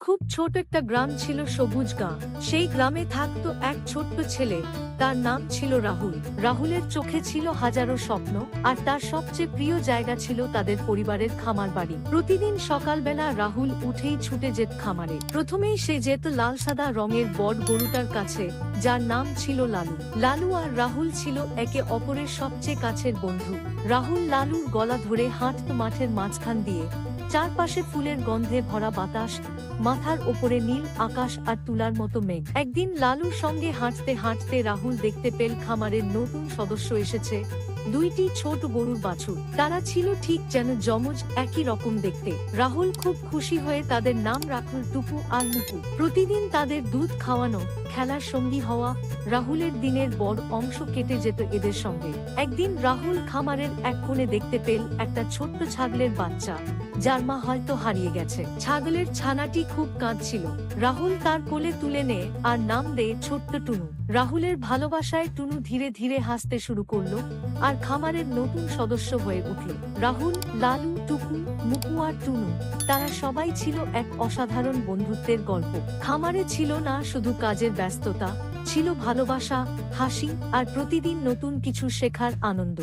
খুব ছোট একটা গ্রাম ছিল, সবুজ গাঁ। সেই গ্রামে থাকতো এক ছোট্ট ছেলে, তার নাম ছিল রাহুল। রাহুলের চোখে ছিল হাজারো স্বপ্ন, আর তার সবচেয়ে প্রিয় জায়গা ছিল তাদের পরিবারের খামার বাড়ি। প্রতিদিন সকালবেলা রাহুল উঠেই ছুটে যেত খামারে। প্রথমেই সে যেত লাল সাদা রঙের বড় গরুটার কাছে, যার নাম ছিল লালু। লালু আর রাহুল ছিল একে অপরের সবচেয়ে কাছের বন্ধু। রাহুল লালুর গলা ধরে হাঁটত মাঠের মাঝখান দিয়ে, চারপাশে ফুলের গন্ধে ভরা বাতাস, মাথার ওপরে নীল আকাশ আর তুলার মতো মেঘ। একদিন লালুর সঙ্গে হাঁটতে হাঁটতে রাহুল দেখতে পেল খামারের নতুন সদস্য এসেছে, দুইটি ছোট গরুর বাছুর। তারা ছিল ঠিক যেন যমজ, একই রকম দেখতে। রাহুল খুব খুশি হয়ে তাদের নাম রাখল টুকু আর মুকু। প্রতিদিন তাদের দুধ খাওয়ানো, খেলার সঙ্গী হওয়া, রাহুলের দিনের বড় অংশ কেটে যেত এদের সঙ্গে। একদিন রাহুল খামারের এক কোণে দেখতে পেল একটা ছোট্ট ছাগলের বাচ্চা, যার মা হয়তো হারিয়ে গেছে। ছাগলের ছানাটি খুব কাঁদছিল। রাহুল তার কোলে তুলে নেয় আর নাম দেয় ছোট্ট টুনু। রাহুলের ভালোবাসায় টুনু ধীরে ধীরে হাসতে শুরু করলো আর খামারের নতুন সদস্য হয়ে উঠল। রাহুল, লালু, টুকু, মুকু আর টুনু, তারা সবাই ছিল এক অসাধারণ বন্ধুত্বের গল্প। খামারে ছিল না শুধু কাজের ব্যস্ততা, ছিল ভালোবাসা, হাসি আর প্রতিদিন নতুন কিছু শেখার আনন্দ।